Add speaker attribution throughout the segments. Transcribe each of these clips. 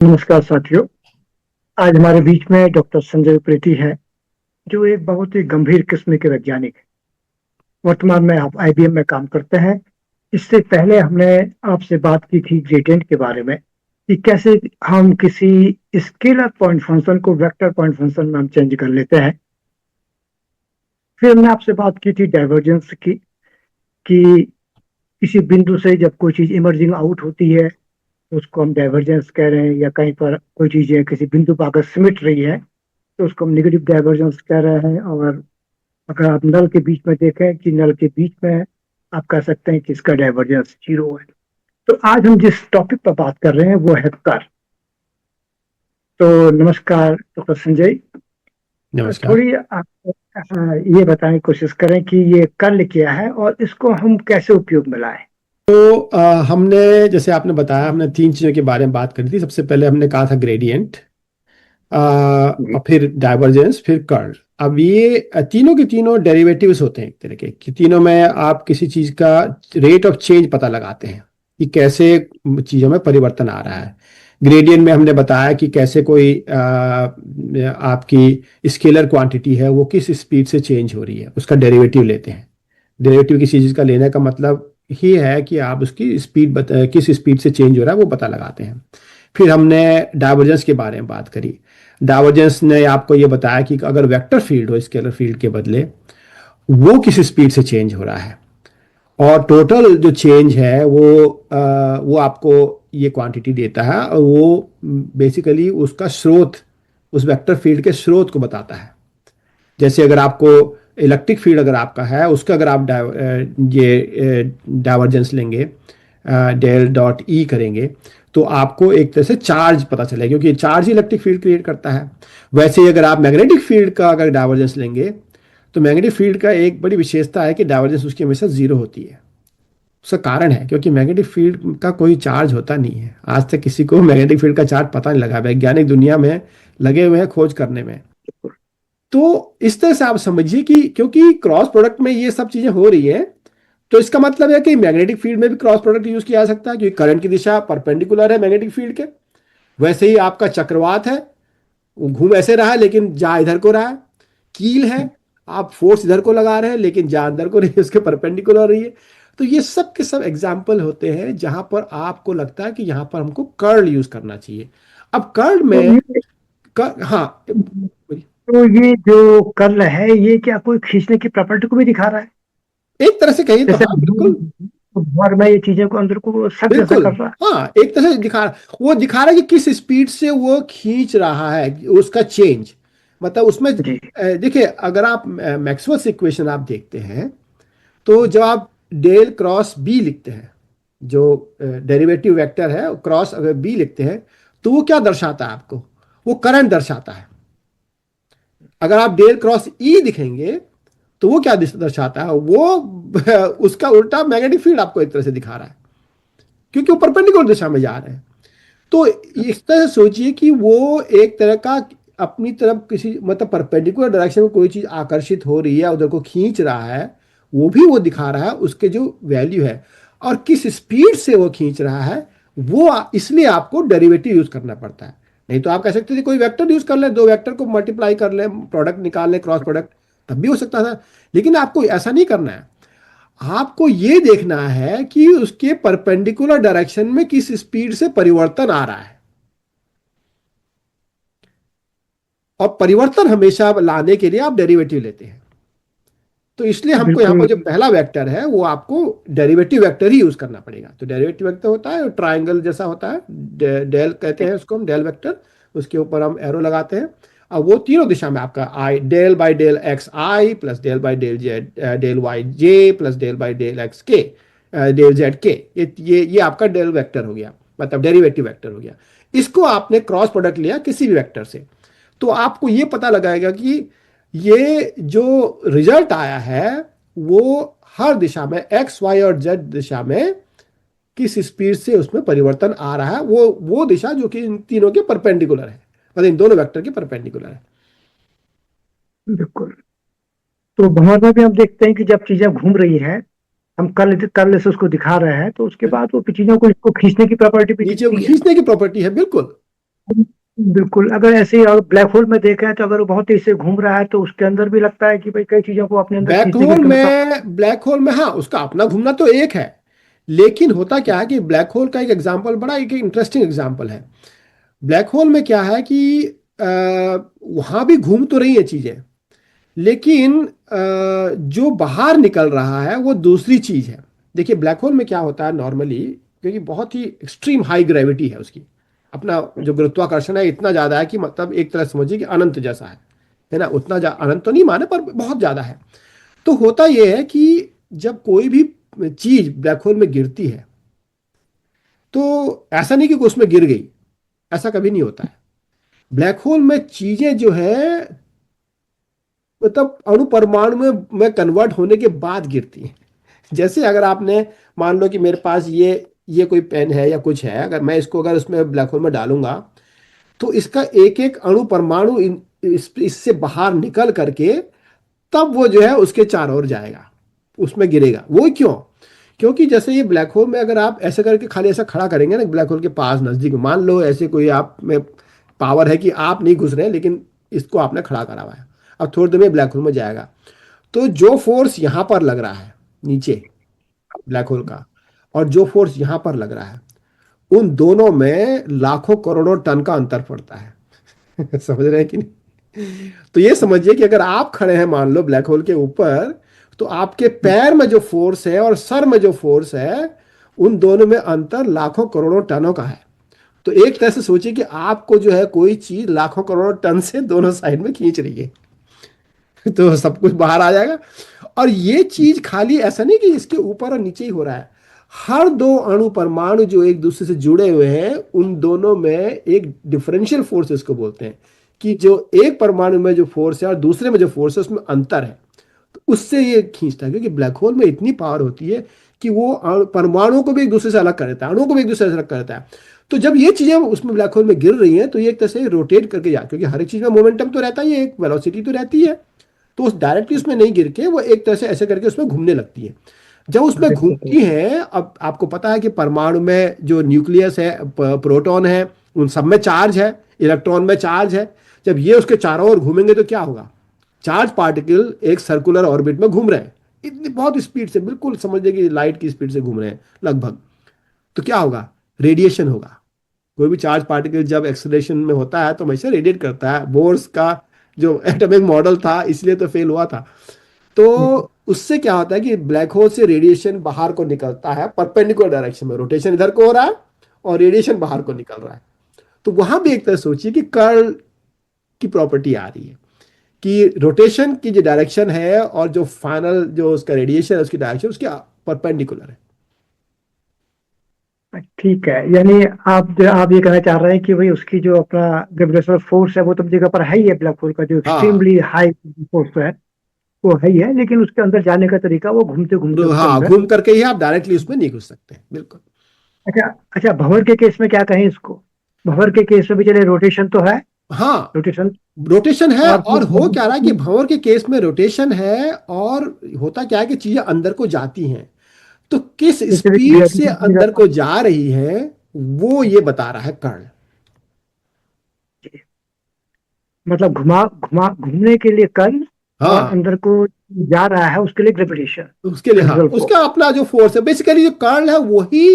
Speaker 1: नमस्कार साथियों। आज हमारे बीच में डॉक्टर संजय उप्रेती है, जो एक बहुत ही गंभीर किस्म के वैज्ञानिक हैं। वर्तमान में आप आईबीएम में काम करते हैं। इससे पहले हमने आपसे बात की थी ग्रेडियंट के बारे में, कि कैसे हम किसी स्केलर पॉइंट फंक्शन को वेक्टर पॉइंट फंक्शन में हम चेंज कर लेते हैं। फिर हमने आपसे बात की थी डाइवर्जेंस की, कि किसी बिंदु से जब कोई चीज इमर्जिंग आउट होती है तो उसको हम डाइवर्जेंस कह रहे हैं, या कहीं पर कोई चीज किसी बिंदु पर अगर सिमट रही है तो उसको हम नेगेटिव डाइवर्जेंस कह रहे हैं। और अगर आप नल के बीच में देखें कि नल के बीच में, आप कह सकते हैं कि इसका डाइवर्जेंस 0 है। तो आज हम जिस टॉपिक पर बात कर रहे हैं वो है कर्ल। तो नमस्कार डॉक्टर संजय।
Speaker 2: नमस्कार।
Speaker 1: थोड़ी आप ये बताने की कोशिश करें कि ये कर्ल क्या है और इसको हम कैसे उपयोग में लाएं।
Speaker 2: हमने जैसे आपने बताया, हमने तीन चीज़ों के बारे में बात करी थी। सबसे पहले हमने कहा था ग्रेडियंट,
Speaker 1: जी।
Speaker 2: और फिर डाइवर्जेंस, फिर कर्ल। अब ये तीनों के तीनों डेरिवेटिव्स होते हैं एक तरह के, कि तीनों में आप किसी चीज़ का रेट ऑफ चेंज पता लगाते हैं कि कैसे चीज़ों में परिवर्तन आ रहा है। ग्रेडियंट में हमने बताया कि कैसे कोई आपकी स्केलर क्वांटिटी है वो किस स्पीड से चेंज हो रही है, उसका डेरिवेटिव लेते हैं। डेरिवेटिव किसी चीज़ का लेने का मतलब ही है कि आप उसकी स्पीड किस स्पीड से चेंज हो रहा है वो पता लगाते हैं। फिर हमने डाइवर्जेंस के बारे में बात करी। डाइवर्जेंस ने आपको ये बताया कि अगर वेक्टर फील्ड हो स्केलर फील्ड के बदले, वो किस स्पीड से चेंज हो रहा है, और टोटल जो चेंज है वो आपको ये क्वांटिटी देता है, और वो बेसिकली उसका स्रोत, उस वेक्टर फील्ड के स्रोत को बताता है। जैसे अगर आपको इलेक्ट्रिक फील्ड अगर आपका है, उसका अगर आप ये डाइवर्जेंस लेंगे, डेल डॉट ई करेंगे, तो आपको एक तरह से चार्ज पता चलेगा, क्योंकि चार्ज ही इलेक्ट्रिक फील्ड क्रिएट करता है। वैसे ही अगर आप मैग्नेटिक फील्ड का अगर डाइवर्जेंस लेंगे, तो मैग्नेटिक फील्ड का एक बड़ी विशेषता है कि डाइवर्जेंस उसकी हमेशा जीरो होती है। उसका कारण है क्योंकि मैग्नेटिक फील्ड का कोई चार्ज होता नहीं है। आज तक किसी को मैग्नेटिक फील्ड का चार्ज पता नहीं लगा। वैज्ञानिक दुनिया में लगे हुए हैं खोज करने में। तो इस तरह से आप समझिए कि क्योंकि क्रॉस प्रोडक्ट में ये सब चीजें हो रही है, तो इसका मतलब है कि मैग्नेटिक फील्ड में भी क्रॉस प्रोडक्ट यूज किया जा सकता है, क्योंकि करंट की दिशा परपेंडिकुलर है मैग्नेटिक फील्ड के। वैसे ही आपका चक्रवात है, वो घूम ऐसे रहा है लेकिन जा इधर को रहा है। कील है, आप फोर्स इधर को लगा रहे हैं लेकिन जा अंदर को रही है, उसके परपेंडिकुलर रही है। तो ये सब के सब एग्जाम्पल होते हैं जहां पर आपको लगता है कि यहां पर हमको कर्ल यूज करना चाहिए। अब कर्ल
Speaker 1: तो
Speaker 2: में
Speaker 1: ये
Speaker 2: हाँ,
Speaker 1: तो ये जो कर्ल है, ये क्या कोई खींचने की प्रॉपर्टी को भी दिखा रहा है?
Speaker 2: एक तरह से कहिए तो
Speaker 1: जैसे
Speaker 2: हाँ, बिल्कुल।
Speaker 1: भर में ये चीजें को अंदर को सब जैसा
Speaker 2: बिल्कुल
Speaker 1: कर रहा
Speaker 2: हाँ, एक तरह से वो दिखा रहा है कि किस स्पीड से वो खींच रहा है, उसका चेंज। मतलब उसमें
Speaker 1: है। जी।
Speaker 2: देखिए, अगर आप मैक्सवेल्स इक्वेशन आप देखते हैं, तो जब आप डेल क्रॉस बी लिखते हैं, जो डेरिवेटिव वेक्टर है क्रॉस अगर बी लिखते हैं, तो वो क्या दर्शाता है आपको? वो करंट दर्शाता है। अगर आप डेल क्रॉस ई दिखेंगे, तो वो क्या दर्शाता है? वो उसका उल्टा मैग्नेटिक फील्ड आपको एक तरह से दिखा रहा है, क्योंकि वो परपेंडिकुलर दिशा में जा रहे हैं। तो इस तरह से सोचिए कि वो एक तरह का अपनी तरफ किसी मतलब परपेंडिकुलर डायरेक्शन में कोई चीज आकर्षित हो रही है, उधर को खींच रहा है, वो भी वो दिखा रहा है उसके जो वैल्यू है, और किस स्पीड से वो खींच रहा है वो। इसलिए आपको डेरिवेटिव यूज करना पड़ता है। नहीं तो आप कह सकते थे कोई वेक्टर यूज कर ले, दो वेक्टर को मल्टीप्लाई कर ले, प्रोडक्ट निकाल ले, क्रॉस प्रोडक्ट, तब भी हो सकता था। लेकिन आपको ऐसा नहीं करना है। आपको ये देखना है कि उसके परपेंडिकुलर डायरेक्शन में किस स्पीड से परिवर्तन आ रहा है, और परिवर्तन हमेशा लाने के लिए आप डेरिवेटिव लेते हैं। तो इसलिए हमको यहां
Speaker 1: बिल्कुल।
Speaker 2: पर जो पहला वेक्टर है वो आपको डेरिवेटिव वेक्टर ही यूज करना पड़ेगा। तो डेरिवेटिव वेक्टर होता है ट्राइंगल जैसा होता है, डेल कहते हैं उसको हम, डेल वेक्टर। उसके ऊपर हम एरो लगाते हैं, और वो तीनों दिशा में आपका i, del by del x i plus del by del z, del y j plus del by del x k, del z k, ये आपका डेल वेक्टर हो गया, मतलब डेरिवेटिव वेक्टर हो गया। इसको आपने क्रॉस प्रोडक्ट लिया किसी भी वेक्टर से, तो आपको ये पता लगाएगा कि ये जो रिजल्ट आया है वो हर दिशा में, एक्स वाई और जेड दिशा में किस स्पीड से उसमें परिवर्तन आ रहा है, वो दिशा जो कि इन तीनों के परपेंडिकुलर है, मतलब इन दोनों वेक्टर के परपेंडिकुलर है।
Speaker 1: बिल्कुल। तो भंवर में भी हम देखते हैं कि जब चीजें घूम रही है, हम कर्ल कर्ल से उसको दिखा रहे हैं, तो उसके बाद वो चीजों को इसको खींचने की प्रॉपर्टी भी
Speaker 2: नीचे
Speaker 1: दिखती है।
Speaker 2: खींचने की प्रॉपर्टी है, बिल्कुल।
Speaker 1: बिल्कुल। अगर ऐसे ही और ब्लैक होल में देखें तो अगर वो बहुत तेजी से घूम रहा है तो उसके अंदर भी लगता है कि भाई कई चीजों को अपने अंदर
Speaker 2: ब्लैक
Speaker 1: खींचने की
Speaker 2: होल
Speaker 1: क्षमता।
Speaker 2: में ब्लैक होल में हाँ, उसका अपना घूमना तो एक है, लेकिन होता क्या है कि ब्लैक होल का एक एग्जांपल, बड़ा एक इंटरेस्टिंग एग्जांपल है। ब्लैक होल में क्या है कि वहां भी घूम तो रही है चीजें, लेकिन जो बाहर निकल रहा है वो दूसरी चीज है। देखिए ब्लैक होल में क्या होता है नॉर्मली, क्योंकि बहुत ही एक्सट्रीम हाई ग्रेविटी है उसकी, अपना जो गुरुत्वाकर्षण है इतना ज्यादा है कि मतलब एक तरह से समझिए कि अनंत जैसा है ना, उतना अनंत तो नहीं माने पर बहुत ज्यादा है। तो होता यह है कि जब कोई भी चीज ब्लैक होल में गिरती है तो ऐसा नहीं कि उसमें गिर गई, ऐसा कभी नहीं होता है। ब्लैक होल में चीजें जो है मतलब अणु परमाणु में कन्वर्ट होने के बाद गिरती हैं। जैसे अगर आपने मान लो कि मेरे पास ये कोई पेन है या कुछ है, अगर मैं इसको अगर उसमें ब्लैक होल में डालूंगा तो इसका एक एक अणु परमाणु इससे बाहर निकल करके तब वो जो है उसके चारों ओर जाएगा, उसमें गिरेगा। वो क्यों? क्योंकि जैसे ये ब्लैक होल में अगर आप ऐसे करके खाली ऐसा खड़ा करेंगे ना ब्लैक होल के पास नजदीक में, मान लो ऐसे कोई आप में पावर है कि आप नहीं घुस रहे हैं लेकिन इसको आपने खड़ा करा हुआ है, अब थोड़ी देर में ब्लैक होल में जाएगा, तो जो फोर्स यहां पर लग रहा है नीचे ब्लैक होल का, और जो फोर्स यहां पर लग रहा है, उन दोनों में लाखों करोड़ों टन का अंतर पड़ता है। समझ रहे हैं कि नहीं? तो ये समझिए कि अगर आप खड़े हैं मान लो ब्लैक होल के ऊपर, तो आपके पैर में जो फोर्स है और सर में जो फोर्स है, उन दोनों में अंतर लाखों करोड़ों टनों का है। तो एक तरह से सोचिए कि आपको जो है कोई चीज लाखों करोड़ों टन से दोनों साइड में खींच रही है। तो सब कुछ बाहर आ जाएगा। और ये चीज खाली ऐसा नहीं कि इसके ऊपर और नीचे ही हो रहा है, हर दो अणु परमाणु जो एक दूसरे से जुड़े हुए हैं उन दोनों में एक डिफरेंशियल फोर्स इसको बोलते हैं, कि जो एक परमाणु में जो फोर्स है और दूसरे में जो फोर्स है उसमें अंतर है, तो उससे ये खींचता है। क्योंकि ब्लैक होल में इतनी पावर होती है कि वो परमाणुओं को भी एक दूसरे से अलग कर देता है, अणुओं को भी एक दूसरे से अलग कर देता है। तो जब ये चीजें उसमें ब्लैक होल में गिर रही हैं तो ये एक तरह से रोटेट करके जा, क्योंकि हर एक चीज में मोमेंटम तो रहता ही है, एक वेलोसिटी तो रहती है, तो उस डायरेक्टली उसमें नहीं गिर के वो एक तरह से ऐसे करके उसमें घूमने लगती है। जब उसमें
Speaker 1: बिल्कुल।
Speaker 2: घूमती है, अब आपको पता है कि परमाणु में जो न्यूक्लियस है, प्रोटॉन है, उन सब में चार्ज है, इलेक्ट्रॉन में चार्ज है। जब ये उसके चारों ओर घूमेंगे तो क्या होगा? चार्ज पार्टिकल एक सर्कुलर ऑर्बिट में घूम रहे हैं, इतनी बहुत स्पीड से, बिल्कुल समझिए कि लाइट की स्पीड से घूम रहे हैं लगभग। तो क्या होगा? रेडिएशन होगा। कोई भी चार्ज पार्टिकल जब एक्सेलरेशन में होता है तो हमेशा रेडिएट करता है। बोर्स का जो एटॉमिक मॉडल था इसलिए तो फेल हुआ था। तो उससे क्या होता है कि ब्लैक होल से रेडिएशन बाहर को निकलता है परपेंडिकुलर डायरेक्शन में, रोटेशन इधर को हो रहा है और रेडिएशन बाहर को निकल रहा है। तो वहां भी एक तरह सोचिए कि कर्ल की प्रॉपर्टी आ रही है कि रोटेशन की जो डायरेक्शन है और जो फाइनल जो उसका रेडिएशन है उसकी डायरेक्शन उसके परपेंडिकुलर है।
Speaker 1: ठीक है, यानी आप ये कहना चाह रहे हैं कि भाई उसकी जो अपना ग्रेविटेशनल फोर्स है वो तो जगह पर है ही है, ब्लैक होल का जो
Speaker 2: हाँ
Speaker 1: एक्सट्रीमली हाई फोर्स है वो है ही है, लेकिन उसके अंदर जाने का तरीका वो घूमते घूमते उसके
Speaker 2: हाँ,
Speaker 1: अंदर।
Speaker 2: घूम करके ही आप डायरेक्टली उसमें नहीं घुस सकते, बिल्कुल।
Speaker 1: अच्छा। अच्छा, भंवर के केस में क्या कहें इसको? भंवर के केस में भी चले रोटेशन तो है,
Speaker 2: हाँ,
Speaker 1: रोटेशन।
Speaker 2: रोटेशन है,
Speaker 1: और
Speaker 2: और हो क्या रहा है कि भंवर के केस में रोटेशन है, और होता क्या है कि चीजें अंदर को जाती हैं, तो किस
Speaker 1: स्पेसिफिक
Speaker 2: स्पीड से
Speaker 1: ग्रेविटी नहीं
Speaker 2: अंदर
Speaker 1: रहता।
Speaker 2: को जा रही है वो ये बता रहा है कर्ण।
Speaker 1: मतलब घुमा घुमा घूमने के लिए कल, और
Speaker 2: हाँ,
Speaker 1: अंदर को जा रहा है उसके लिए ग्रेविटेशन,
Speaker 2: उसके लिए हाँ,
Speaker 1: रिजल्ट को।
Speaker 2: उसका अपना जो फोर्स है, बेसिकली जो कर्ण है वही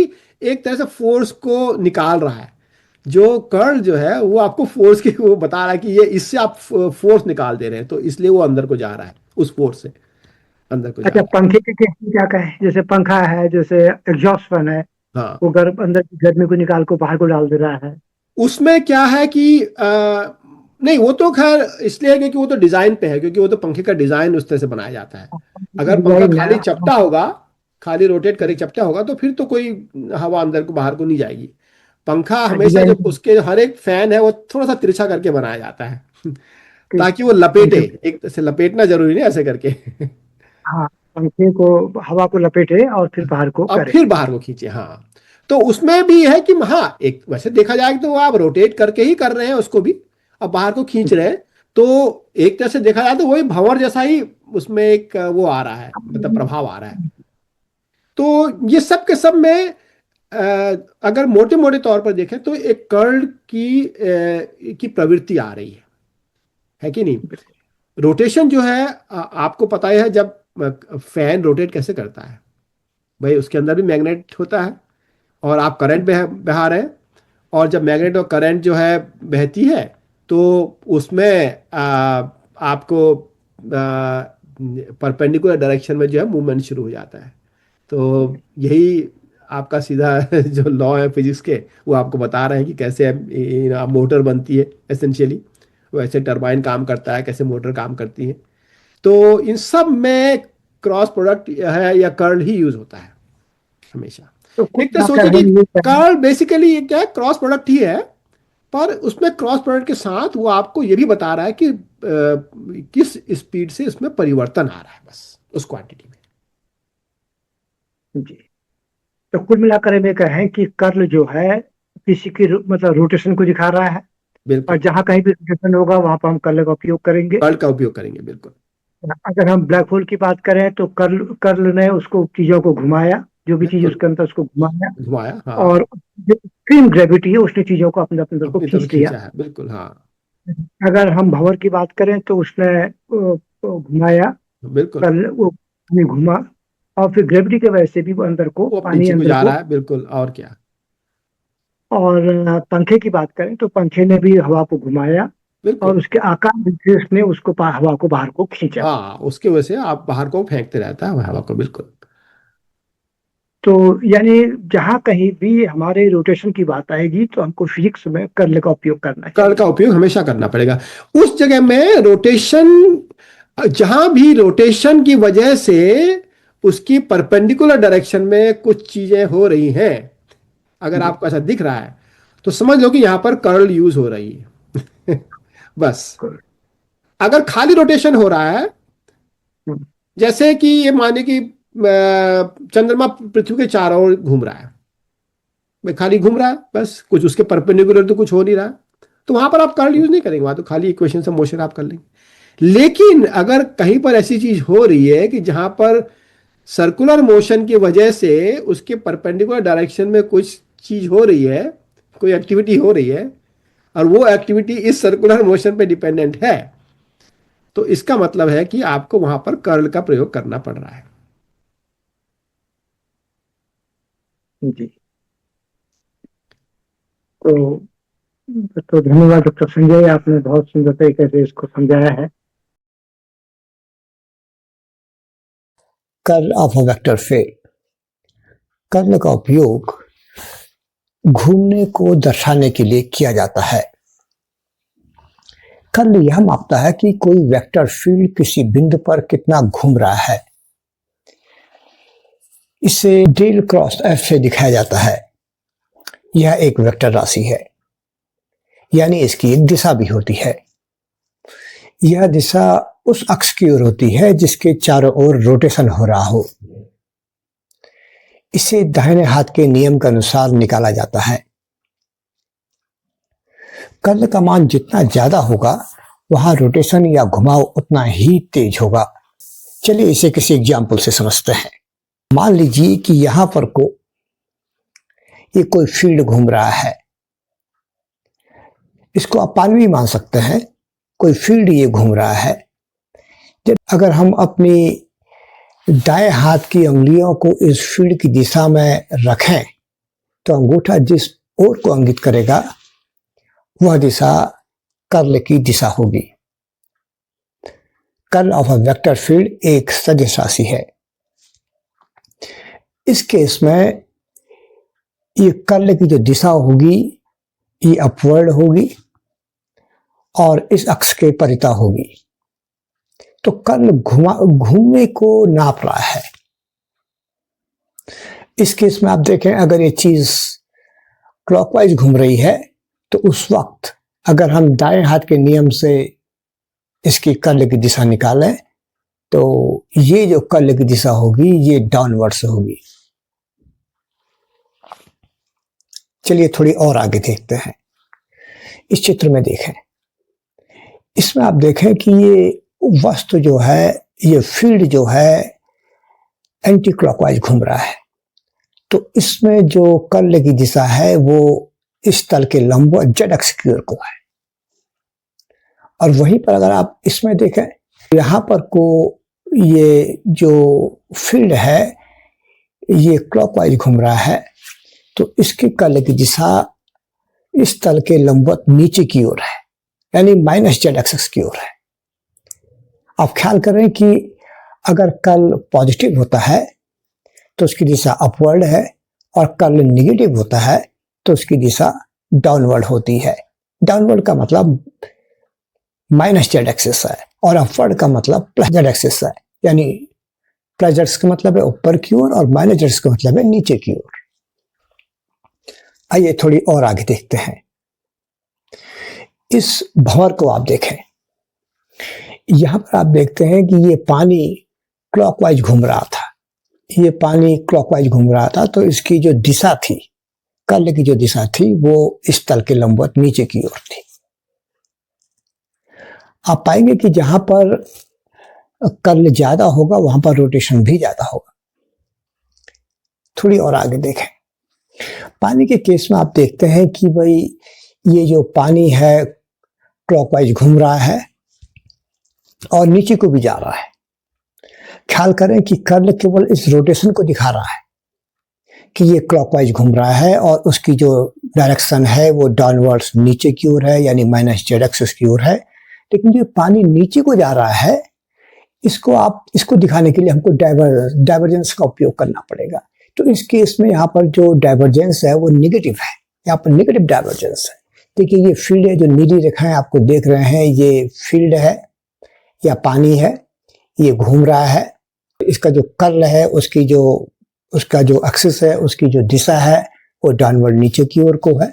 Speaker 2: एक तरह से फोर्स को निकाल रहा है। जो कर्ण जो है वो आपको फोर्स की वो बता रहा है कि ये इससे आप फोर्स निकाल दे रहे हैं, तो इसलिए वो अंदर को जा रहा है, उस फोर्स से अंदर को जा
Speaker 1: अच्छा,
Speaker 2: रहा है।
Speaker 1: पंखे के केस में क्या कहें? जैसे पंखा है, जैसे एग्जॉस्ट फैन है,
Speaker 2: हाँ,
Speaker 1: वो अंदर की गर्मी को निकाल को बाहर को डाल दे रहा है।
Speaker 2: उसमें क्या है कि नहीं, वो तो खैर इसलिए है क्योंकि वो तो डिजाइन पे है, क्योंकि वो तो पंखे का डिजाइन उस तरह से बनाया जाता है। अगर पंखा
Speaker 1: डिजाइन है।
Speaker 2: खाली चपटा होगा, खाली रोटेट करके चपटा होगा, तो फिर तो कोई हवा अंदर को बाहर को नहीं जाएगी। पंखा हमेशा
Speaker 1: डिजाइन
Speaker 2: जब उसके हर एक फैन है वो थोड़ा सा तिरछा करके बनाया जाता है,
Speaker 1: के
Speaker 2: ताकि वो लपेटे,
Speaker 1: पंखे।
Speaker 2: एक तरह से लपेटना जरूरी नहीं ऐसे करके।
Speaker 1: हाँ, पंखे को हवा को लपेटे और फिर बाहर को
Speaker 2: और
Speaker 1: करे।
Speaker 2: फिर बाहर को खींचे, हाँ। तो उसमें भी है कि हाँ, एक वैसे देखा जाए तो आप रोटेट करके ही कर रहे हैं उसको भी, अब बाहर को खींच रहे हैं, तो एक तरह से देखा जाए तो वही भंवर जैसा ही उसमें एक वो आ रहा है, मतलब प्रभाव आ रहा है। तो ये सब के सब में अगर मोटे मोटे तौर पर देखें तो एक कर्ल की प्रवृत्ति आ रही है कि नहीं। रोटेशन जो है आपको पता ही है, जब फैन रोटेट कैसे करता है भाई, उसके अंदर भी मैग्नेट होता है और आप करंट बहा रहे हैं, और जब मैग्नेट और करंट जो है बहती है तो उसमें आपको परपेंडिकुलर डायरेक्शन में जो है मूवमेंट शुरू हो जाता है। तो यही आपका सीधा जो लॉ है फिजिक्स के, वो आपको बता रहे हैं कि कैसे मोटर बनती है एसेंशियली, वैसे टरबाइन काम करता है, कैसे मोटर काम करती है। तो इन सब में क्रॉस प्रोडक्ट है या कर्ल ही यूज होता है हमेशा।
Speaker 1: तो कुल
Speaker 2: एक तो
Speaker 1: मिलाकर
Speaker 2: सोचिए कि
Speaker 1: हम ये कहें,
Speaker 2: कर्ल बेसिकली ये क्या है, क्रॉस प्रोडक्ट ही है, पर उसमें क्रॉस प्रोडक्ट के साथ वो आपको ये भी बता रहा है कि किस स्पीड से इसमें परिवर्तन आ रहा है, बस उस क्वांटिटी में।
Speaker 1: जी, तो कुल मिलाकर हम ये कहें कि कर्ल जो है किसी की मतलब रोटेशन को दिखा रहा है, और
Speaker 2: बिल्कुल,
Speaker 1: जहां कहीं भी रोटेशन होगा वहां पर हम कर्ल का उपयोग करेंगे।
Speaker 2: कर्ल का उपयोग करेंगे, बिल्कुल।
Speaker 1: अगर हम ब्लैक होल की बात करें तो कर्ल कर्ल ने उसको चीजों को घुमाया, जो भी चीज
Speaker 2: बिल्कुल
Speaker 1: उसके अंदर उसको घुमाया,
Speaker 2: घुमाया, हाँ,
Speaker 1: और जो एक्सट्रीम ग्रेविटी है उसने चीजों को अपने अंदर को
Speaker 2: अपनी तरफ
Speaker 1: खींच लिया।
Speaker 2: खींचा है, बिल्कुल, हाँ,
Speaker 1: अगर हम भंवर की बात करें तो उसने घुमाया,
Speaker 2: बिल्कुल।
Speaker 1: कर्ल वो पानी घुमा, और फिर ग्रेविटी की वजह से भी वो अंदर को
Speaker 2: वो
Speaker 1: पानी
Speaker 2: नीचे को
Speaker 1: अंदर
Speaker 2: जा
Speaker 1: को।
Speaker 2: रहा है, बिल्कुल, और क्या।
Speaker 1: और पंखे की बात करें तो पंखे ने भी हवा को घुमाया, और
Speaker 2: बिल्कुल,
Speaker 1: उसके आकार विशेष ने उसको हवा को बाहर को खींचा।
Speaker 2: हाँ, उसकी वजह से आप बाहर को फेंकते रहता है हवा को, बिल्कुल।
Speaker 1: तो यानी जहां कहीं भी हमारे रोटेशन की बात आएगी तो हमको फिजिक्स में कर्ल का उपयोग करना
Speaker 2: कर्ल
Speaker 1: चाहिए।
Speaker 2: का उपयोग हमेशा करना पड़ेगा उस जगह में। रोटेशन, जहां भी रोटेशन की वजह से उसकी परपेंडिकुलर डायरेक्शन में कुछ चीजें हो रही हैं, अगर
Speaker 1: जी,
Speaker 2: आपको ऐसा दिख रहा है तो समझ लो कि यहां पर कर्ल यूज हो रही है। बस।
Speaker 1: बिल्कुल।
Speaker 2: अगर खाली रोटेशन हो रहा है,
Speaker 1: हम्म,
Speaker 2: जैसे कि ये माने कि चंद्रमा पृथ्वी के चारों ओर घूम रहा है, भाई खाली घूम रहा है बस, कुछ उसके परपेंडिकुलर तो कुछ हो नहीं रहा, तो वहां पर आप कर्ल यूज नहीं करेंगे, वहां तो खाली इक्वेशन से मोशन आप कर लेंगे। लेकिन अगर कहीं पर ऐसी चीज हो रही है कि जहां पर सर्कुलर मोशन की वजह से उसके परपेंडिकुलर डायरेक्शन में कुछ चीज हो रही है, कोई एक्टिविटी हो रही है, और वो एक्टिविटी इस सर्कुलर मोशन पे डिपेंडेंट है, तो इसका मतलब है कि आपको वहां पर कर्ल का प्रयोग करना पड़ रहा है।
Speaker 1: जी। तो धन्यवाद डॉक्टर संजय, आपने बहुत सुंदर तरीके से इसको समझाया है।
Speaker 3: Curl of a vector field. Curl का उपयोग घूमने को दर्शाने के लिए किया जाता है। कर्ल यह मापता है कि कोई वेक्टर फील्ड किसी बिंदु पर कितना घूम रहा है। इसे डेल क्रॉस एफ से दिखाया जाता है। यह एक वेक्टर राशि है, यानी इसकी एक दिशा भी होती है। यह दिशा उस अक्ष की ओर होती है जिसके चारों ओर रोटेशन हो रहा हो। इसे दाहिने हाथ के नियम के अनुसार निकाला जाता है। कर्ल का मान जितना ज्यादा होगा वहां रोटेशन या घुमाव उतना ही तेज होगा। चलिए इसे किसी एग्जाम्पल से समझते हैं। मान लीजिए कि यहां पर ये कोई फील्ड घूम रहा है। इसको आप पानी भी मान सकते हैं। कोई फील्ड ये घूम रहा है। जब अगर हम अपनी दाएं हाथ की उंगलियों को इस फील्ड की दिशा में रखें तो अंगूठा जिस ओर को इंगित करेगा वह दिशा कर्ल की दिशा होगी। Curl of a vector field एक सदिश राशि है। इस केस में ये कर्ल की जो दिशा होगी ये अपवर्ड होगी और इस अक्ष के परिता होगी। तो कर्ल घूमने को नाप रहा है। इस केस में आप देखें, अगर ये चीज क्लॉकवाइज घूम रही है तो उस वक्त अगर हम दाएं हाथ के नियम से इसकी कर्ल की दिशा निकालें तो ये जो कर्ल की दिशा होगी ये डाउनवर्ड से होगी। चलिए थोड़ी और आगे देखते हैं। इस चित्र में देखें, इसमें आप देखें कि ये वस्तु जो है, ये फील्ड जो है एंटी क्लॉकवाइज घूम रहा है। तो इसमें जो कर्ल की दिशा है वो इस तल के लंबवत जेड अक्ष की ओर को है। और वहीं पर अगर आप इसमें देखें, यहाँ पर को ये जो फील्ड है ये क्लॉकवाइज घूम रहा है, तो इसकी कर्ल की दिशा इस तल के लंबवत नीचे की ओर है, यानी माइनस जेड एक्सिस की ओर है। आप ख्याल करें कि अगर कर्ल पॉजिटिव होता है तो उसकी दिशा अपवर्ड है, और कर्ल नेगेटिव होता है तो उसकी दिशा डाउनवर्ड होती है। डाउनवर्ड का मतलब माइनस जेड एक्सिस है और अपवर्ड का मतलब प्लस जेड एक्सिस है, यानी प्लस जेड का मतलब है ऊपर की ओर और माइनस जेड का मतलब है नीचे की ओर। आइए थोड़ी और आगे देखते हैं। इस भंवर को आप देखें, यहां पर आप देखते हैं कि ये पानी क्लॉकवाइज घूम रहा था, ये पानी क्लॉकवाइज घूम रहा था, तो इसकी जो दिशा थी, कर्ल की जो दिशा थी वो इस तल के लंबवत नीचे की ओर थी। आप पाएंगे कि जहां पर कर्ल ज्यादा होगा वहां पर रोटेशन भी ज्यादा होगा। थोड़ी और आगे देखें, पानी के केस में आप देखते हैं कि भाई ये जो पानी है क्लॉकवाइज घूम रहा है और नीचे को भी जा रहा है। ख्याल करें कि कर्ल केवल इस रोटेशन को दिखा रहा है कि ये क्लॉकवाइज घूम रहा है और उसकी जो डायरेक्शन है वो डाउनवर्ड्स नीचे की ओर है, यानी माइनस जेड एक्सिस की ओर है। लेकिन जो पानी नीचे को जा रहा है इसको दिखाने के लिए हमको डाइवर्जेंस का उपयोग करना पड़ेगा। तो इस केस में यहाँ पर जो डाइवर्जेंस है वो नेगेटिव है, यहाँ पर नेगेटिव डाइवर्जेंस है। देखिए ये फील्ड है, जो नीली रेखाएं आपको देख रहे हैं ये फील्ड है या पानी है, ये घूम रहा है। इसका जो कर्ल है उसका जो एक्सिस है, उसकी जो दिशा है वो डाउनवर्ड नीचे की ओर को है।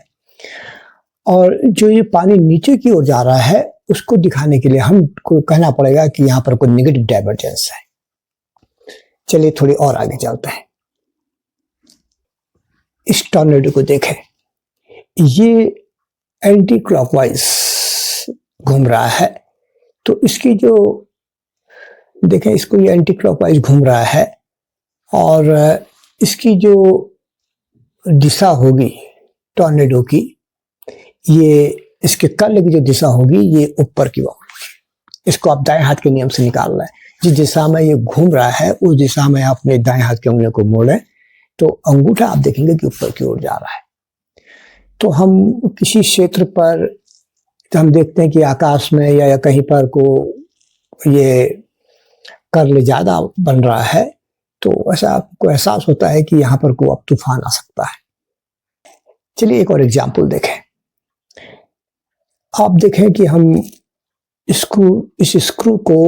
Speaker 3: और जो ये पानी नीचे की ओर जा रहा है उसको दिखाने के लिए हमको कहना पड़ेगा कि यहाँ पर कोई नेगेटिव डाइवर्जेंस है। चलिए थोड़ी और आगे चलते हैं। इस टॉर्नेडो को देखें, ये एंटी क्लॉकवाइज घूम रहा है, तो इसकी जो देखें, इसको ये एंटी क्लॉकवाइज घूम रहा है और इसकी जो दिशा होगी टॉर्नेडो की, ये इसके कर्ल की जो दिशा होगी ये ऊपर की ओर। इसको आप दाएं हाथ के नियम से निकालना है। जिस दिशा में ये घूम रहा है उस दिशा में आप अपने दाएं हाथ की उंगलियों को मोड़ें तो अंगूठा आप देखेंगे कि ऊपर की ओर जा रहा है। तो हम किसी क्षेत्र पर हम देखते हैं कि आकाश में या कहीं पर को ये कर्ल ज्यादा बन रहा है, तो ऐसा आपको एहसास होता है कि यहाँ पर को अब तूफान आ सकता है। चलिए एक और एग्जाम्पल देखें। आप देखें कि हम इस स्क्रू को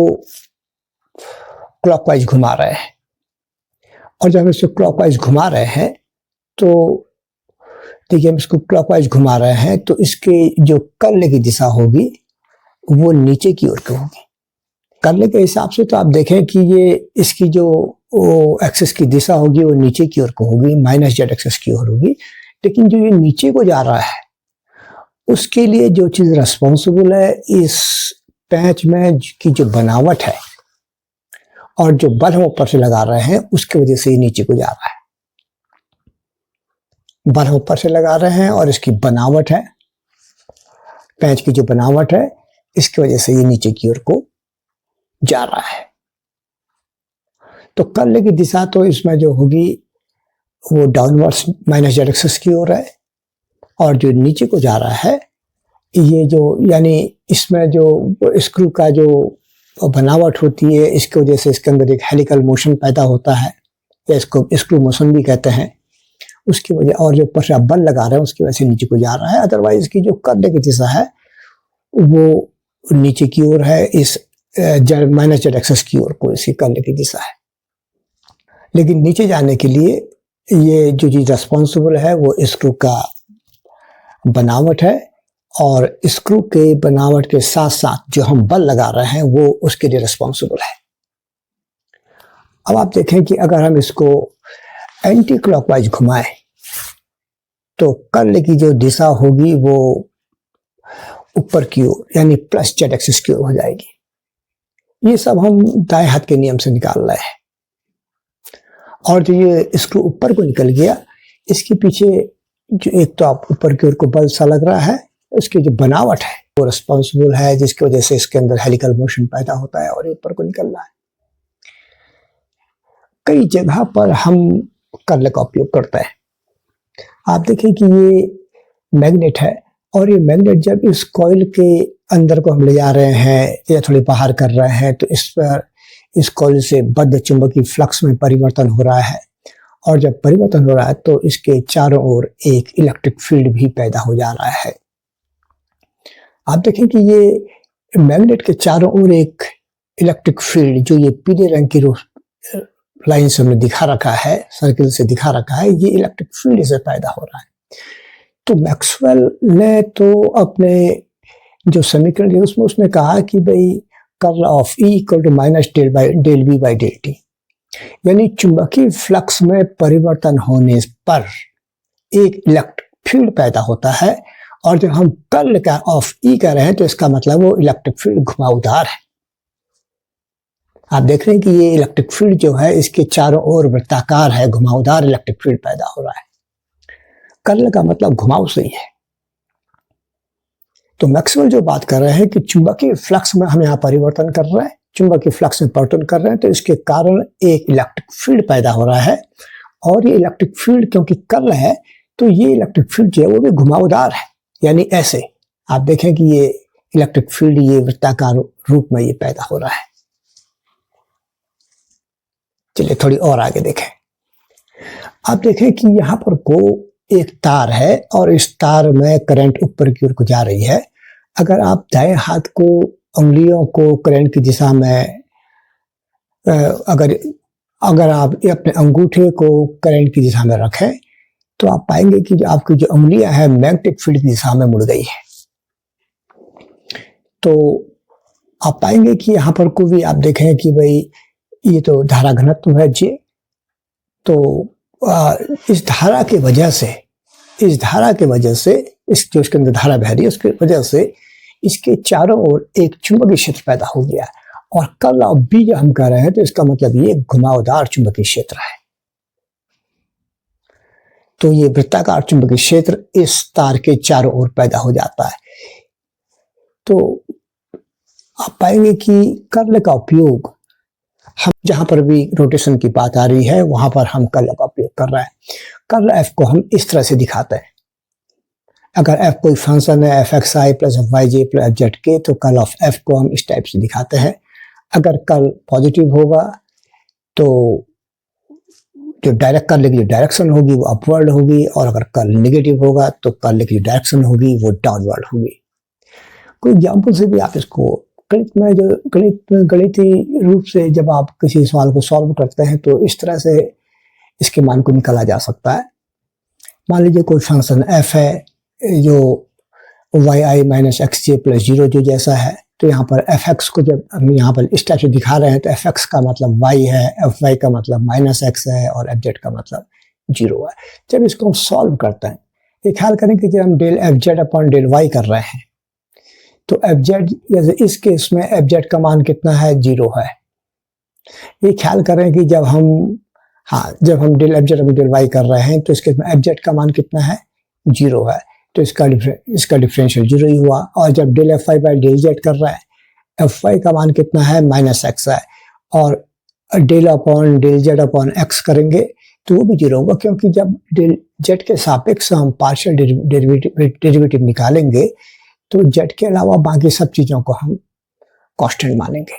Speaker 3: क्लॉकवाइज घुमा रहे हैं, और जब हम इसको क्लॉकवाइज घुमा रहे हैं तो देखिए हम इसको क्लॉकवाइज घुमा रहे हैं तो इसके जो कर्ल की दिशा होगी वो नीचे की ओर की होगी। कर्ल के हिसाब से तो आप देखें कि ये इसकी जो एक्सिस की दिशा होगी वो नीचे की ओर को होगी, माइनस जेड एक्सिस की ओर होगी। लेकिन जो ये नीचे को जा रहा है उसके लिए जो चीज रेस्पॉन्सिबल है इस पैच में की जो बनावट है और जो बल हम ऊपर से लगा रहे हैं उसकी वजह से ये नीचे को जा रहा है। बल हम ऊपर से लगा रहे हैं और इसकी बनावट है, पैच की जो बनावट है इसकी वजह से ये नीचे की ओर को जा रहा है। तो कर्ल की दिशा तो इसमें जो होगी वो डाउनवर्ड्स माइनस जेड एक्सिस की ओर है, और जो नीचे को जा रहा है ये जो यानी इसमें जो स्क्रू का जो बनावट होती है इसकी वजह से इसके अंदर एक हेलिकल मोशन पैदा होता है, या इसको स्क्रू मोशन भी कहते हैं। उसकी वजह और जो ऊपर से आप बल लगा रहे हैं उसकी वजह से नीचे को जा रहा है। अदरवाइज इसकी जो कर्ल की दिशा है वो नीचे की ओर है, इस माइनस जेड एक्सिस की ओर को इसकी कर्ल की दिशा है। लेकिन नीचे जाने के लिए ये जो चीज रेस्पॉन्सिबल है वो स्क्रू का बनावट है, और स्क्रू के बनावट के साथ साथ जो हम बल लगा रहे हैं वो उसके लिए रिस्पॉन्सिबल है। अब आप देखें कि अगर हम इसको एंटी क्लॉकवाइज घुमाएं तो कर्ल की जो दिशा होगी वो ऊपर की ओर यानी प्लस जेड एक्सिस की ओर हो जाएगी। ये सब हम दाएं हाथ के नियम से निकाल रहे हैं। और जो ये स्क्रू ऊपर को निकल गया, इसके पीछे जो एक तो आप ऊपर की ओर को बल सा लग रहा है, उसकी जो बनावट है वो रिस्पॉन्सिबल है, जिसकी वजह से इसके अंदर हेलिकल मोशन पैदा होता है और ये ऊपर को निकल रहा है। कई जगह पर हम कर्ल का उपयोग करते हैं। आप देखें कि ये मैग्नेट है और ये मैग्नेट जब इस कॉइल के अंदर को हम ले जा रहे हैं या थोड़ी बाहर कर रहे हैं तो इस पर इस कॉइल से बद्ध चुंबकीय फ्लक्स में परिवर्तन हो रहा है, और जब परिवर्तन हो रहा है तो इसके चारों ओर एक इलेक्ट्रिक फील्ड भी पैदा हो जा रहा है। आप देखें कि ये मैग्नेट के चारों ओर एक इलेक्ट्रिक फील्ड जो ये पीले रंग की लाइन से हमने दिखा रखा है, सर्किल से दिखा रखा है, ये इलेक्ट्रिक फील्ड से पैदा हो रहा है। तो मैक्सवेल ने तो अपने जो समीकरण दिए उसमें उसने कहा कि भाई curl of E equal to minus del B by del t, यानी चुंबकीय फ्लक्स में परिवर्तन होने पर एक इलेक्ट्रिक फील्ड पैदा होता है, और जब हम कर्ल का ऑफ E कर रहे हैं तो इसका मतलब वो इलेक्ट्रिक फील्ड घुमावदार है। आप देख रहे हैं कि ये इलेक्ट्रिक फील्ड जो है इसके चारों ओर वृत्ताकार है, घुमावदार इलेक्ट्रिक फील्ड पैदा हो रहा है। कर्ल का मतलब घुमाव से ही है। तो मैक्सवेल जो बात कर रहे हैं कि चुंबकीय फ्लक्स में हम यहाँ परिवर्तन कर रहे हैं, चुंबकीय फ्लक्स में परिवर्तन कर रहे हैं, तो इसके कारण एक इलेक्ट्रिक फील्ड पैदा हो रहा है, और ये इलेक्ट्रिक फील्ड क्योंकि कर्ल है तो ये इलेक्ट्रिक फील्ड जो है वो भी घुमावदार है, यानी ऐसे आप देखें कि ये इलेक्ट्रिक फील्ड ये वृत्ताकार रूप में ये पैदा हो रहा है। चलिए थोड़ी और आगे देखें। आप देखें कि यहाँ पर को एक तार है और इस तार में करंट ऊपर की ओर को जा रही है। अगर आप दाएं हाथ को उंगलियों को करंट की दिशा में अगर आप अपने अंगूठे को करंट की दिशा में रखें तो आप पाएंगे कि जो आपकी जो उंगलियां हैं मैग्नेटिक फील्ड की दिशा में मुड़ गई है। तो आप पाएंगे कि यहाँ पर को भी आप देखें कि भाई ये तो धारा घनत्व है J, तो इस धारा की वजह से इस जो इसके अंदर धारा बह रही है उसकी वजह से इसके चारों ओर एक चुंबकीय क्षेत्र पैदा हो गया, और कर्ल ऑफ B जो हम कह रहे हैं तो इसका मतलब ये घुमावदार चुंबकीय क्षेत्र है। तो ये वृत्ताकार चुंबकीय क्षेत्र इस तार के चारों ओर पैदा हो जाता है। तो आप पाएंगे कि कर्ल का उपयोग हम जहां पर भी रोटेशन की बात आ रही है वहां पर हम कर्ल का उपयोग कर रहे हैं। कर्ल F को हम इस तरह से दिखाते हैं। अगर F कोई फंक्शन है fxi plus fyj plus fzk तो कर्ल ऑफ F को हम इस टाइप से दिखाते हैं। अगर कर्ल पॉजिटिव होगा तो जो डायरेक्ट कर्ल की जो डायरेक्शन होगी वो अपवर्ड होगी, और अगर कर्ल नेगेटिव होगा तो कर्ल की जो डायरेक्शन होगी वो डाउनवर्ड होगी। कोई एग्जाम्पल से भी आप इसको गणितीय रूप से जब आप किसी सवाल को सॉल्व करते हैं तो इस तरह से इसके मान को निकाला जा सकता है। मान लीजिए कोई फंक्शन f है जो yi माइनस xj प्लस 0 जो जैसा है, तो यहाँ पर fx को जब हम यहाँ पर इस टाइप से दिखा रहे हैं तो fx का मतलब y है, fy का मतलब माइनस x है और fz का मतलब 0 है। जब इसको हम सॉल्व करते हैं, ये ख्याल करें कि जब हम del fz upon del y कर रहे हैं तो fz जैसे इस केस में fz का मान कितना है, 0 है। ये ख्याल करें कि जब हम del fz upon del y कर रहे हैं तो इसके में fz का मान कितना है, 0 है, तो इसका डिफरेंशियल 0 ही हुआ। और जब del fy by del z कर रहा है, fy का मान कितना है, माइनस x है, और del upon del z upon x करेंगे तो वो भी 0 होगा, क्योंकि जब डेल z के सापेक्ष हम पार्शियल डेरिवेटिव निकालेंगे तो z के अलावा बाकी सब चीजों को हम कांस्टेंट मानेंगे।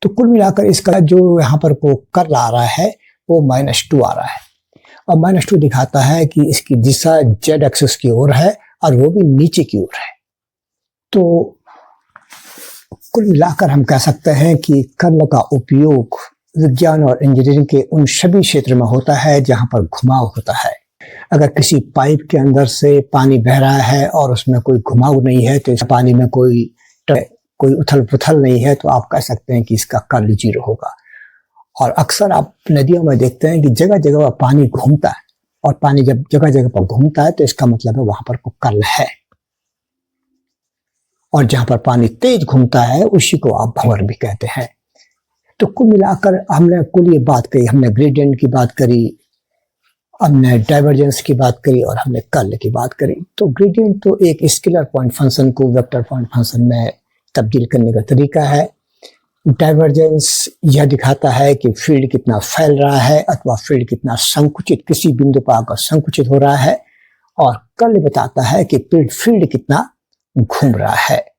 Speaker 3: तो कुल मिलाकर इसका जो यहाँ पर को कर्ल आ रहा है वो -2 आ रहा है, और -2 दिखाता है कि इसकी दिशा z एक्सिस की ओर है और वो भी नीचे की ओर है। तो कुल मिलाकर हम कह सकते हैं कि कर्ल का उपयोग विज्ञान और इंजीनियरिंग के उन सभी क्षेत्र में होता है जहां पर घुमाव होता है। अगर किसी पाइप के अंदर से पानी बह रहा है और उसमें कोई घुमाव नहीं है, तो इस पानी में कोई उथल पुथल नहीं है, तो आप कह सकते हैं कि इसका कर्ल 0 होगा। और अक्सर आप नदियों में देखते हैं कि जगह जगह पर पानी घूमता है, और पानी जब जगह जगह पर घूमता है तो इसका मतलब है वहां पर कोई कर्ल है, और जहां पर पानी तेज घूमता है उसी को आप भंवर भी कहते हैं। तो कुल मिलाकर हमने कुल ये बात कही, हमने ग्रेडियंट की बात करी, हमने डाइवर्जेंस की बात करी और हमने कर्ल की बात करी। तो ग्रेडियंट तो एक स्केलर पॉइंट फंक्शन को वेक्टर पॉइंट फंक्शन में तब्दील करने का तरीका है। डाइवर्जेंस यह दिखाता है कि फील्ड कितना फैल रहा है अथवा फील्ड कितना संकुचित, किसी बिंदु पर आकर संकुचित हो रहा है। और कर्ल बताता है कि फील्ड कितना घूम रहा है।